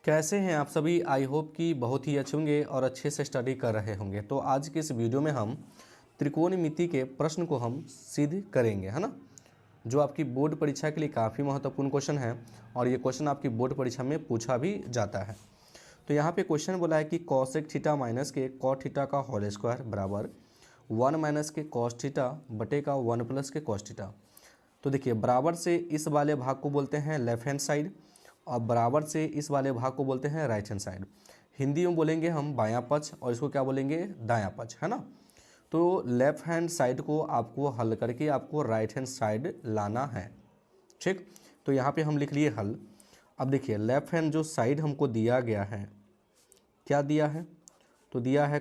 कैसे हैं आप सभी। आई होप कि बहुत ही अच्छे होंगे और अच्छे से स्टडी कर रहे होंगे। तो आज के इस वीडियो में हम त्रिकोणमिति के प्रश्न को हम सिद्ध करेंगे, है ना, जो आपकी बोर्ड परीक्षा के लिए काफ़ी महत्वपूर्ण क्वेश्चन है और ये क्वेश्चन आपकी बोर्ड परीक्षा में पूछा भी जाता है। तो यहाँ पे क्वेश्चन बोला है कि कॉसेक थीटा माइनस के कॉट थीटा का होल स्क्वायर बराबर 1 माइनस के कॉस थीटा बटे का 1 प्लस के कॉस थीटा। तो देखिए, बराबर से इस वाले भाग को बोलते हैं लेफ्ट हैंड साइड और बराबर से इस वाले भाग को बोलते हैं राइट हैंड साइड। हिंदी में बोलेंगे हम बायां पक्ष और इसको क्या बोलेंगे, दायां पक्ष, है ना। तो लेफ्ट हैंड साइड को आपको हल करके आपको राइट हैंड साइड लाना है, ठीक। तो यहाँ पे हम लिख लिए हल। अब देखिए, लेफ्ट हैंड जो साइड हमको दिया गया है, क्या दिया है, तो दिया है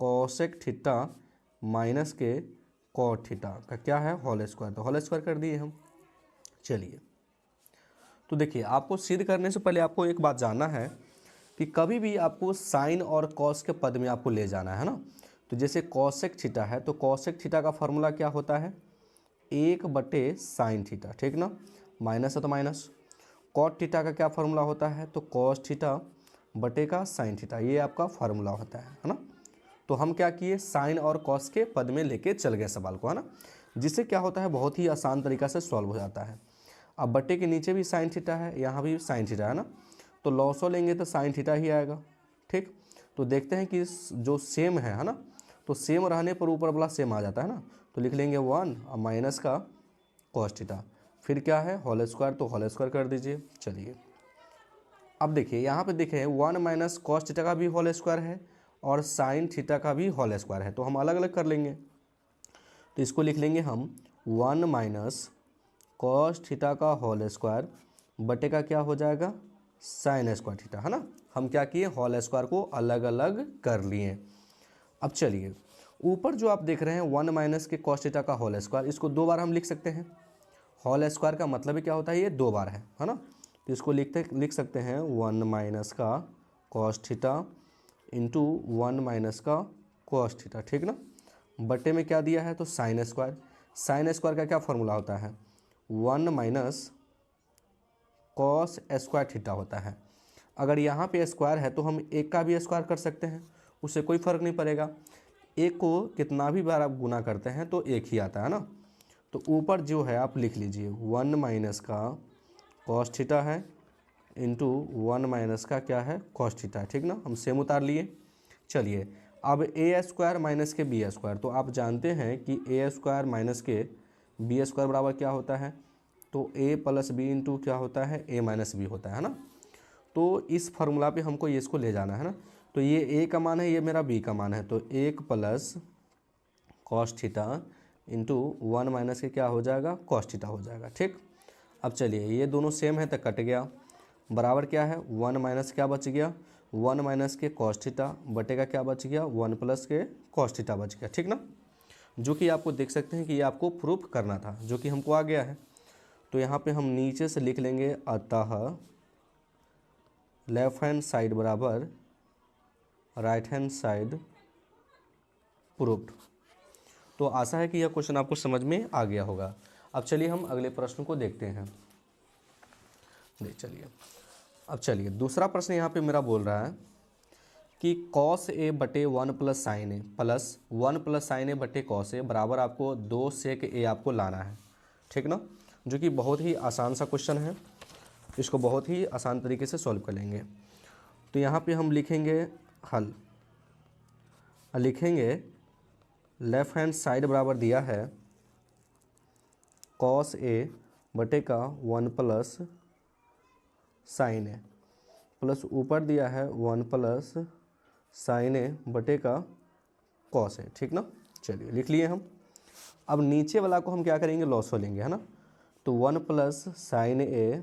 कॉसेक थीटा माइनस के कॉट थीटा का क्या है, होल स्क्वायर। तो होल स्क्वायर कर दिए हम। चलिए, तो देखिए, आपको सिद्ध करने से पहले आपको एक बात जानना है कि कभी भी आपको साइन और कॉस के पद में आपको ले जाना है ना। तो जैसे कॉसेक थीटा है तो कॉसेक थीटा का फॉर्मूला क्या होता है, 1/साइन थीटा, ठीक ना, माइनस है तो माइनस। कॉट थीटा का क्या फॉर्मूला होता है, तो कॉस थीटा बटे का साइन थीटा, ये आपका फार्मूला होता है ना। तो हम क्या किए, साइन और कॉस के पद में लेके चल गए सवाल को, है ना, जिससे क्या होता है बहुत ही आसान तरीका से सॉल्व हो जाता है। अब बटे के नीचे भी साइन थीटा है, यहाँ भी साइन थीटा है ना, तो लॉसो लेंगे तो साइन थीटा ही आएगा, ठीक। तो देखते हैं कि जो सेम है ना, तो सेम रहने पर ऊपर वाला सेम आ जाता है ना, तो लिख लेंगे 1 और माइनस का कॉस थीटा, फिर क्या है होल स्क्वायर, तो होल स्क्वायर कर दीजिए। चलिए, अब देखिए यहाँ पे देखें 1 माइनस कॉस थीटा का भी होल स्क्वायर है और साइन थीटा का भी होल स्क्वायर है, तो हम अलग अलग कर लेंगे। तो इसको लिख लेंगे हम 1 माइनस कॉस थीटा का होल स्क्वायर बटे का क्या हो जाएगा, साइन स्क्वायर थीटा, है ना। हम क्या किए, होल स्क्वायर को अलग अलग कर लिए। अब चलिए, ऊपर जो आप देख रहे हैं 1 माइनस के कॉस थीटा का होल स्क्वायर, इसको 2 बार हम लिख सकते हैं। होल स्क्वायर का मतलब क्या होता है, ये 2 बार है ना। तो इसको लिख सकते हैं 1 माइनस का कॉस थीटा इंटू 1 माइनस का कॉस थीटा, ठीक ना। बटे में क्या दिया है, तो साइन स्क्वायर। साइन स्क्वायर का क्या फॉर्मूला होता है, 1 माइनस कॉस स्क्वायर थीटा होता है। अगर यहाँ पे स्क्वायर है तो हम एक का भी स्क्वायर कर सकते हैं, उससे कोई फ़र्क नहीं पड़ेगा। एक को कितना भी बार आप गुना करते हैं तो एक ही आता है ना। तो ऊपर जो है आप लिख लीजिए 1 माइनस का कॉस थीटा है इंटू 1 माइनस का क्या है, कॉस थीटा है, ठीक ना। हम सेम उतार लिए। चलिए, अब ए स्क्वायर माइनस के बी स्क्वायर, तो आप जानते हैं कि ए स्क्वायर माइनस के बी स्क्वायर बराबर क्या होता है, तो ए प्लस बी इंटू क्या होता है, ए माइनस बी होता है ना। तो इस फार्मूला पे हमको ये इसको ले जाना है ना। तो ये ए का मान है, ये मेरा बी का मान है, तो 1 plus cos theta into 1 minus के क्या हो जाएगा, कॉस थीटा हो जाएगा, ठीक। अब चलिए, ये दोनों सेम है तो कट गया, बराबर क्या है 1 माइनस क्या बच गया, 1 माइनस के कॉस थीटा बटे का क्या बच गया, 1 प्लस के कॉस थीटा बच गया, ठीक ना। जो कि आपको देख सकते हैं कि ये आपको प्रूफ करना था, जो कि हमको आ गया है। तो यहाँ पे हम नीचे से लिख लेंगे अतः लेफ्ट हैंड साइड बराबर राइट हैंड साइड प्रूफ्ड। तो आशा है कि यह क्वेश्चन आपको समझ में आ गया होगा। अब चलिए हम अगले प्रश्न को देखते हैं। चलिए, अब चलिए, दूसरा प्रश्न यहाँ पे मेरा बोल रहा है कि कॉस ए बटे 1 प्लस साइन ए प्लस 1 प्लस साइन ए बटे कॉस ए बराबर आपको 2 सेक ए आपको लाना है, ठीक ना। जो कि बहुत ही आसान सा क्वेश्चन है, इसको बहुत ही आसान तरीके से सॉल्व कर लेंगे। तो यहाँ पे हम लिखेंगे हल, लिखेंगे लेफ्ट हैंड साइड बराबर दिया है कॉस ए बटे का 1 प्लस साइन ए प्लस ऊपर दिया है 1 प्लस साइन ए बटे का कॉस ए, ठीक ना। चलिए, लिख लिए हम। अब नीचे वाला को हम क्या करेंगे, लॉसो लेंगे, है ना। तो 1 प्लस साइन ए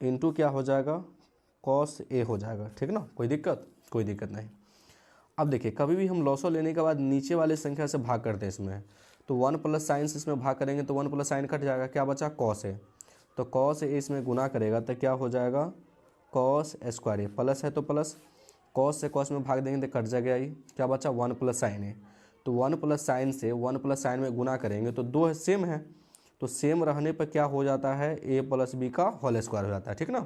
इंटू क्या हो जाएगा, कॉस ए हो जाएगा, ठीक ना। कोई दिक्कत नहीं। अब देखिए, कभी भी हम लॉसो लेने के बाद नीचे वाले संख्या से भाग करते हैं इसमें, तो 1 प्लस साइन से इसमें भाग करेंगे तो 1 प्लस साइन कट जाएगा, क्या बचा, कॉस ए। तो कॉस ए इसमें गुना करेगा तो क्या हो जाएगा, कॉस स्क्वायर ए, प्लस है तो प्लस, कॉस से कॉस में भाग देंगे तो कट जाएगा, ही क्या बचा 1 प्लस साइन ए। तो 1 प्लस साइन से 1 प्लस साइन में गुना करेंगे तो 2 सेम है, तो सेम रहने पर क्या हो जाता है, ए प्लस बी का होल स्क्वायर हो जाता है, ठीक ना।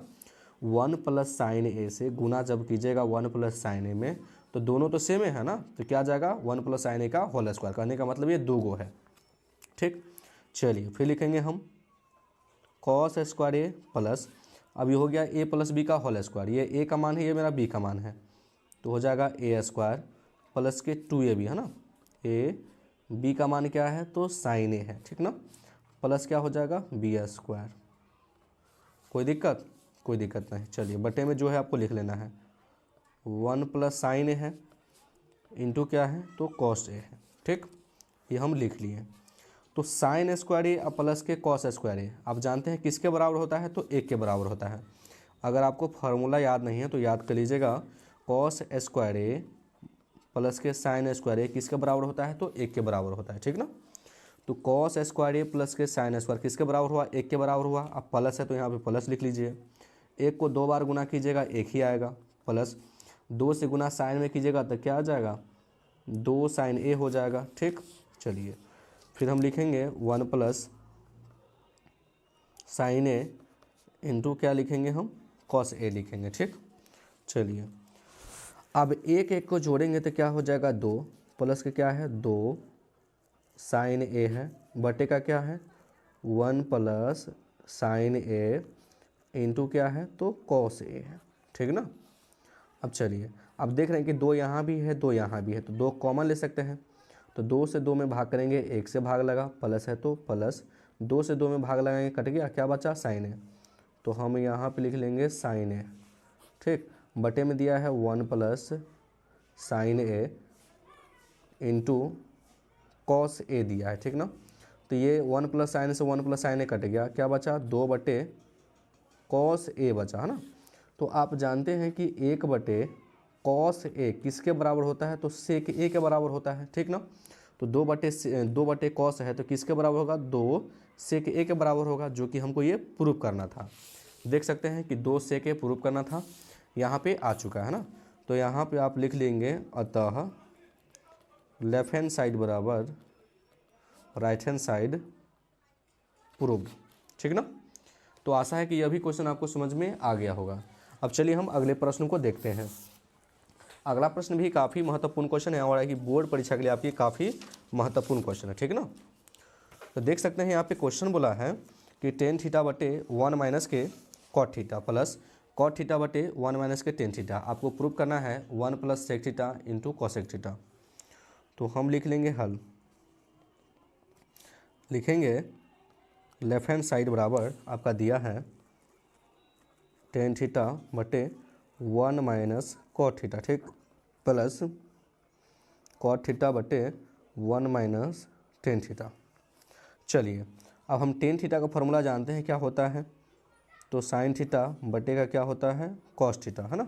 1 प्लस साइन ए से गुना जब कीजिएगा 1 प्लस साइन ए में, तो दोनों तो सेम है ना, तो क्या आ जाएगा 1 प्लस साइन ए का होल स्क्वायर। कहने का मतलब ये 2 गो है, ठीक। चलिए फिर लिखेंगे हम कॉस स्क्वायर ए प्लस, अब ये हो गया ए प्लस बी का होल स्क्वायर, ये ए का मान है, ये मेरा बी का मान है, तो हो जाएगा ए स्क्वायर प्लस के 2ab है ना, ए बी का मान क्या है तो साइन ए है, ठीक ना, प्लस क्या हो जाएगा बी स्क्वायर। कोई दिक्कत, कोई दिक्कत नहीं। चलिए बटे में जो है आपको लिख लेना है 1 प्लस साइन ए है इंटू क्या है तो कॉस ए है, ठीक, ये हम लिख लिए। तो साइन स्क्वायर ए प्लस के कॉस स्क्वायर ए आप जानते हैं किसके बराबर होता है, तो 1 के बराबर होता है। अगर आपको फार्मूला याद नहीं है तो याद कर लीजिएगा, कॉस स्क्वायर ए प्लस के साइन स्क्वायर ए किसके बराबर होता है, तो 1 के बराबर होता है, ठीक ना। तो कॉस स्क्वायर ए प्लस के साइन स्क्वायर किसके बराबर हुआ, 1 के बराबर हुआ। अब प्लस है तो यहाँ पे प्लस लिख लीजिए, 1 को 2 बार गुना कीजिएगा 1 ही आएगा, प्लस 2 से गुना साइन में कीजिएगा तो क्या आ जाएगा 2 साइन ए हो जाएगा, ठीक। चलिए फिर हम लिखेंगे 1 प्लस साइन ए इंटू क्या लिखेंगे हम कॉस ए लिखेंगे, ठीक। चलिए अब एक एक को जोड़ेंगे तो क्या हो जाएगा 2 प्लस के क्या है 2 साइन ए है, बटे का क्या है 1 प्लस साइन ए इंटू क्या है तो कॉस ए है, ठीक ना। अब चलिए अब देख रहे हैं कि 2 यहाँ भी है 2 यहाँ भी है, तो 2 कॉमन ले सकते हैं, तो 2 से 2 में भाग करेंगे 1 से भाग लगा, प्लस है तो प्लस 2 से 2 में भाग लगाएंगे कट गया, क्या बचा साइन ए, तो हम यहाँ पे लिख लेंगे साइन ए, ठीक। बटे में दिया है 1 plus sign A into cos A दिया है, ठीक ना। तो ये 1 प्लस साइन से 1 प्लस साइन ए कट गया, क्या बचा 2 बटे कॉस ए बचा, है ना। तो आप जानते हैं कि 1 बटे कॉस ए किसके बराबर होता है, तो सेक ए के बराबर होता है, ठीक ना। तो 2 बटे कॉस है तो किसके बराबर होगा 2 सेक ए के बराबर होगा, जो कि हमको ये प्रूव करना था। देख सकते हैं कि 2 सेक ए प्रूव करना था, यहाँ पे आ चुका है ना। तो यहाँ पे आप लिख लेंगे अतः लेफ्ट हैंड साइड बराबर राइट हैंड साइड प्रूव्ड, ठीक ना। तो आशा है कि यह भी क्वेश्चन आपको समझ में आ गया होगा। अब चलिए हम अगले प्रश्न को देखते हैं। अगला प्रश्न भी काफ़ी महत्वपूर्ण क्वेश्चन है और है कि बोर्ड परीक्षा के लिए आपकी काफ़ी महत्वपूर्ण क्वेश्चन है, ठीक ना। तो देख सकते हैं यहाँ पे क्वेश्चन बोला है कि टेन थीटा बटे 1 माइनस के cot theta plus cot theta बटे 1 माइनस के टेन थीटा, आपको प्रूव करना है 1 plus sec theta into cosec theta. तो हम लिख लेंगे हल, लिखेंगे लेफ्ट हैंड साइड बराबर आपका दिया है टेन थीटा बटे 1 माइनस कॉट थीटा, ठीक, प्लस कॉट थीटा बटे 1 माइनस टेन थीटा। चलिए अब हम टेन थीटा का फॉर्मूला जानते हैं क्या होता है, तो साइन थीटा बटे का क्या होता है कॉस थीटा, है ना।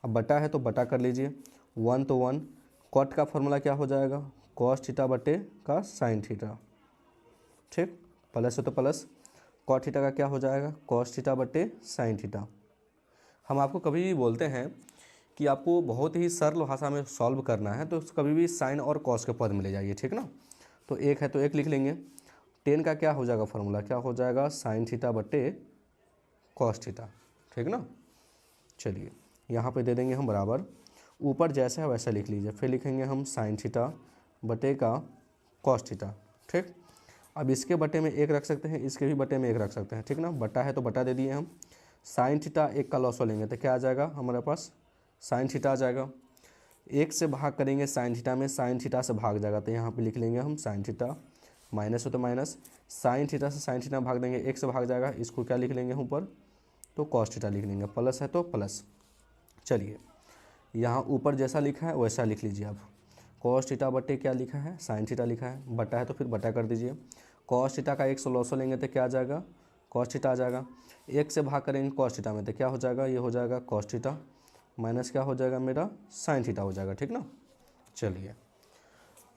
अब बटा है तो बटा कर लीजिए, 1 तो 1, कॉट का फॉर्मूला क्या हो जाएगा कॉस थीटा बटे का साइन थीटा, ठीक, प्लस है तो प्लस कॉट थीटा का क्या हो जाएगा कॉस थीटा बटे साइन थीटा। हम आपको कभी भी बोलते हैं कि आपको बहुत ही सरल भाषा में सॉल्व करना है, तो कभी भी साइन और कॉस के पद में ले जाइए, ठीक ना। तो 1 है तो 1 लिख लेंगे, 10 का क्या हो जाएगा फॉर्मूला, क्या हो जाएगा साइन थीटा बटे कॉस थीटा, ठीक ना। चलिए यहाँ पे दे देंगे हम बराबर, ऊपर जैसा है वैसा लिख लीजिए, फिर लिखेंगे हम साइन थीटा बटे का कॉस थीटा, ठीक। अब इसके बटे में 1 रख सकते हैं, इसके भी बटे में 1 रख सकते हैं, ठीक ना। बटा है तो बटा दे दिए हम, साइन थीटा 1 का लॉस लेंगे तो क्या आ जाएगा हमारे पास साइन थीटा आ जाएगा, 1 से भाग करेंगे साइन थीटा में, साइन थीटा से भाग जाएगा, तो यहाँ पे लिख लेंगे हम साइन थीटा, माइनस हो तो माइनस, साइन थीटा से साइन थीटा भाग देंगे 1 से भाग जाएगा, इसको क्या लिख लेंगे ऊपर तो कॉस थीटा लिख लेंगे, प्लस है तो प्लस। चलिए यहाँ ऊपर जैसा लिखा है वैसा लिख लीजिए आप, कॉस थीटा बटे क्या लिखा है साइन थीटा लिखा है, बटा है तो फिर बटा कर दीजिए, कॉस थीटा का 1 से लॉस लेंगे तो क्या आ जाएगा कॉस थीटा आ जाएगा, 1 से भाग करेंगे कॉस थीटा में तो क्या हो जाएगा ये हो जाएगा कॉस थीटा, माइनस क्या हो जाएगा मेरा साइन थीटा हो जाएगा, ठीक ना। चलिए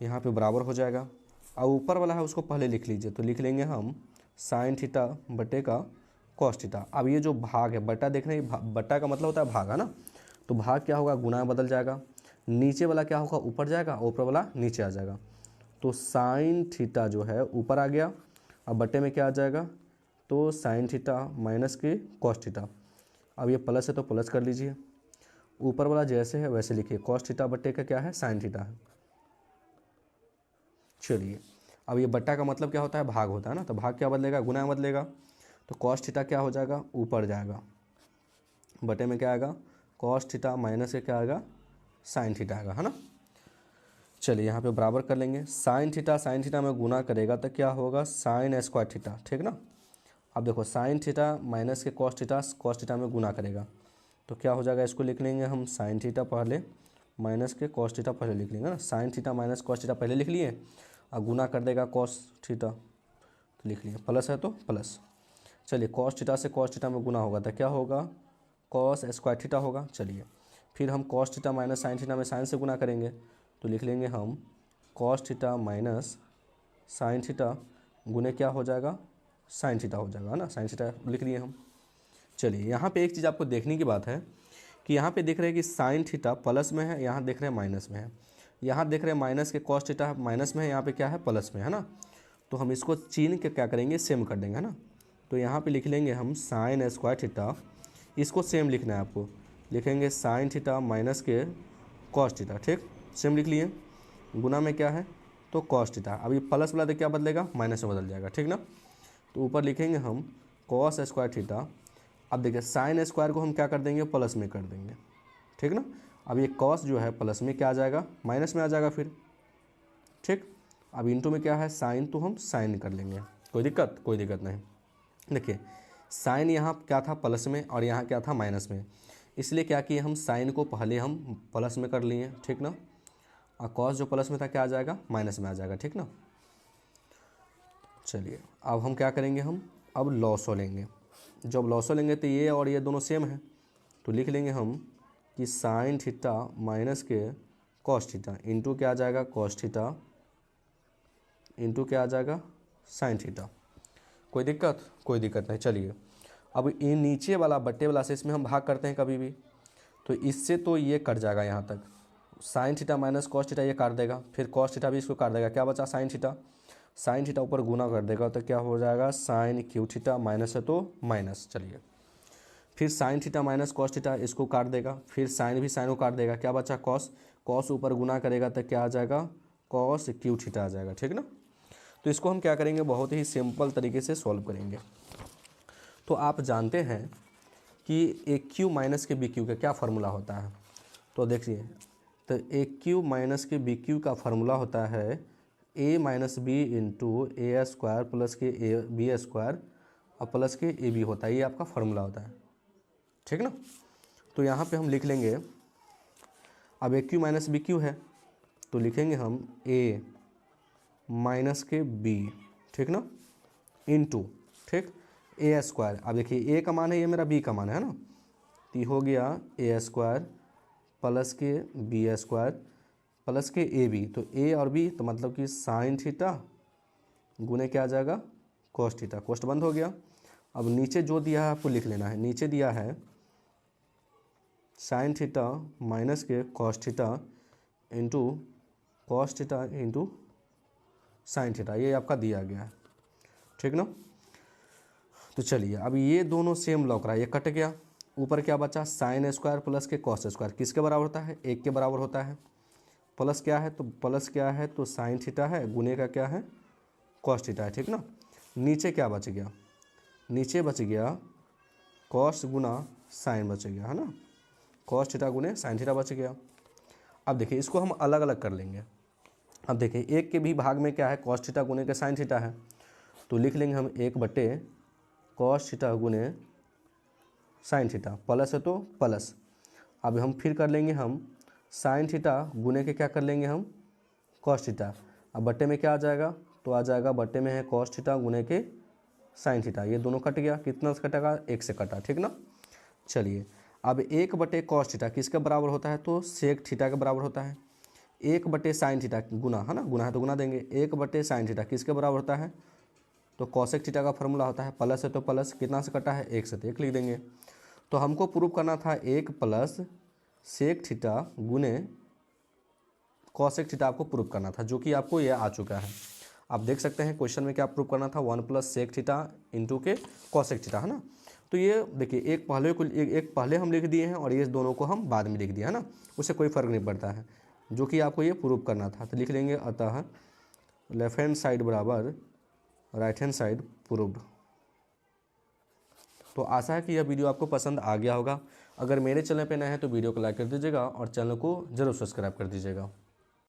यहाँ पे बराबर हो जाएगा, अब ऊपर वाला है उसको पहले लिख लीजिए, तो लिख लेंगे हम साइन थीटा बटे का कॉस थीटा। अब ये जो भाग है बटा देख रहे हैं, बटा का मतलब होता है भाग, है ना। तो भाग क्या होगा गुना में बदल जाएगा, नीचे वाला क्या होगा ऊपर जाएगा, ऊपर वाला नीचे आ जाएगा, तो साइन थीटा जो है ऊपर आ गया अब बट्टे में क्या आ जाएगा, तो साइन थीटा माइनस के कॉस थीटा। अब ये प्लस है तो प्लस कर लीजिए, ऊपर वाला जैसे है वैसे लिखिए, कॉस थीटा बट्टे का क्या है, साइन थीटा है। चलिए अब ये बट्टा का मतलब क्या होता है, भाग होता है ना, तो भाग क्या बदलेगा, गुना बदलेगा, तो कॉस थीटा क्या हो जाएगा, ऊपर जाएगा, बटे में क्या आएगा, कॉस थीटा माइनस के क्या आएगा, साइन थीटा आएगा, है ना। चलिए यहाँ पे बराबर कर लेंगे, साइन थीटा में गुना करेगा तो क्या होगा, साइन स्क्वायर थीटा, ठीक ना। अब देखो साइन थीटा माइनस के कॉस थीटा में गुना करेगा तो क्या हो जाएगा, इसको लिख लेंगे हम साइन थीटा पहले माइनस के कॉस थीटा पहले लिख लेंगे ना, sine theta minus cos theta पहले लिख लिए और गुना कर देगा कॉस थीटा, तो लिख लिए, प्लस है तो प्लस। चलिए कॉस थीटा से कॉस थीटा में गुना होगा तो क्या होगा, कॉस स्क्वायर थीटा होगा। चलिए फिर हम cos theta minus sine theta में साइन से गुना करेंगे तो लिख लेंगे हम cos theta minus sine theta गुने क्या हो जाएगा, साइन थीटा हो जाएगा, है ना, साइन थीटा लिख लिए हम। चलिए यहाँ पे एक चीज़ आपको देखने की बात है कि यहाँ पे देख रहे हैं कि साइन थीटा प्लस में है, यहाँ देख रहे हैं माइनस में है, यहाँ देख रहे हैं माइनस के कॉस थीटा माइनस में है, यहाँ पे क्या है प्लस में है ना, तो हम इसको चीन के क्या करेंगे, सेम कर देंगे, है ना। तो यहाँ पे लिख लेंगे हम साइन स्क्वायर थीटा, इसको सेम लिखना है आपको, लिखेंगे साइन थीटा माइनस के कॉस थीटा, ठीक, सेम लिख लिए, गुना में क्या है तो कॉस थीटा, अब ये प्लस वाला क्या बदलेगा, माइनस में बदल जाएगा, ठीक ना। तो ऊपर लिखेंगे हम कॉस स्क्वायर थीटा, अब देखिए साइन स्क्वायर को हम क्या कर देंगे, प्लस में कर देंगे, ठीक ना। अब ये कॉस जो है प्लस में क्या आ जाएगा, माइनस में आ जाएगा फिर, ठीक। अब इंटू में क्या है साइन, तो हम साइन कर लेंगे, कोई दिक्कत नहीं। देखिए साइन यहाँ क्या था प्लस में और यहाँ क्या था माइनस में, इसलिए क्या किए हम साइन को पहले हम प्लस में कर लिए, ठीक ना, और कॉस जो प्लस में था क्या आ जाएगा, माइनस में आ जाएगा, ठीक ना। चलिए अब हम क्या करेंगे, हम अब लॉसो लेंगे, जब लॉसो लेंगे तो ये और ये दोनों सेम है, तो लिख लेंगे हम कि साइन थीटा माइनस के कॉस थीटा इंटू क्या आ जाएगा, कॉस थीटा इंटू क्या आ जाएगा, साइन थीटा। कोई दिक्कत नहीं। चलिए अब इन नीचे वाला बट्टे वाला से इसमें हम भाग करते हैं कभी भी, तो इससे तो ये कट जाएगा यहाँ तक, sine theta minus cos theta ये काट देगा, फिर कॉस थीटा भी इसको काट देगा, क्या बचा साइन थीटा ऊपर गुना कर देगा तो क्या हो जाएगा, साइन क्यू थीटा माइनस है तो माइनस। चलिए फिर sine theta minus cos theta इसको काट देगा, फिर साइन भी साइन को काट देगा, क्या बचा कॉस ऊपर गुना करेगा तो क्या आ जाएगा, कॉस क्यू थीटा आ जाएगा, ठीक ना। तो इसको हम क्या करेंगे, बहुत ही सिंपल तरीके से सॉल्व करेंगे। तो आप जानते हैं कि ए क्यू माइनस के बी क्यू का क्या फार्मूला होता है, तो देखिए, तो ए क्यू माइनस के बी क्यू का फार्मूला होता है ए माइनस बी इंटू ए स्क्वायर प्लस के ए बी स्क्वायर और प्लस के ए बी होता है, ये आपका फार्मूला होता है, ठीक ना। तो यहाँ पे हम लिख लेंगे, अब ए क्यू माइनस बी क्यू है तो लिखेंगे हम ए माइनस के बी, ठीक ना, इंटू, ठीक, ए स्क्वायर, अब देखिए ए का मान है ये मेरा बी का मान है ना, तो ये हो गया ए स्क्वायर प्लस के बी स्क्वायर प्लस के ए बी, तो ए और बी तो मतलब कि साइन थीटा गुने क्या आ जाएगा, कॉस थीटा, कॉस्ट बंद हो गया। अब नीचे जो दिया है आपको लिख लेना है, नीचे दिया है साइन थीटा माइनस के cos theta into cos theta into sine theta, ये आपका दिया गया है, ठीक ना। तो चलिए अब ये दोनों सेम लौक रहा है, ये कट गया, ऊपर क्या बचा, साइन स्क्वायर प्लस के कॉस स्क्वायर किसके बराबर होता है, एक के बराबर होता है, प्लस क्या है तो साइन थीटा है, गुने का क्या है, कॉस थीटा है, ठीक ना। नीचे क्या बच गया, नीचे बच गया कॉस गुना साइन बच गया, है ना, कॉस थीटा गुने साइन थीटा बच गया। अब देखिए इसको हम अलग अलग कर लेंगे, अब देखिए एक के भी भाग में क्या है, कॉस थीटा गुने के साइन थीटा है, तो लिख लेंगे हम एक बटे कॉस थीटा गुने साइन थीटा, प्लस है तो प्लस। अब हम फिर कर लेंगे हम साइन थीटा गुने के क्या कर लेंगे हम, कॉस थीटा, अब बट्टे में क्या आ जाएगा, तो आ जाएगा बट्टे में है कॉस थीटा गुने के साइन थीटा, ये दोनों कट गया, कितना से कटेगा, एक से कटा, ठीक ना। चलिए अब एक बटे कॉस थीटा किसके बराबर होता है, तो सेक थीटा के बराबर होता है, एक बटे साइन थीटा गुना, है ना, गुना है तो गुना देंगे, एक बटे साइन थीटा किसके बराबर होता है, तो कॉसेक थीटा का फार्मूला होता है, प्लस है तो प्लस, कितना से कटा है, एक से, तो एक लिख देंगे। तो हमको प्रूव करना था एक प्लस सेक थीटा गुने कॉसेक थीटा आपको प्रूव करना था, जो कि आपको ये आ चुका है। आप देख सकते हैं क्वेश्चन में क्या प्रूव करना था, 1 प्लस सेक थीटा इंटू के कॉसेक थीटा, है ना। तो ये देखिए एक पहले हम लिख दिए हैं और ये दोनों को हम बाद में लिख दिया, है ना, उससे कोई फ़र्क नहीं पड़ता है, जो कि आपको ये प्रूव करना था। तो लिख लेंगे अतः लेफ्ट हैंड साइड बराबर राइट हैंड साइड प्रूव्ड। तो आशा है कि यह वीडियो आपको पसंद आ गया होगा। अगर मेरे चैनल पे नए हैं तो वीडियो को लाइक कर दीजिएगा और चैनल को जरूर सब्सक्राइब कर दीजिएगा।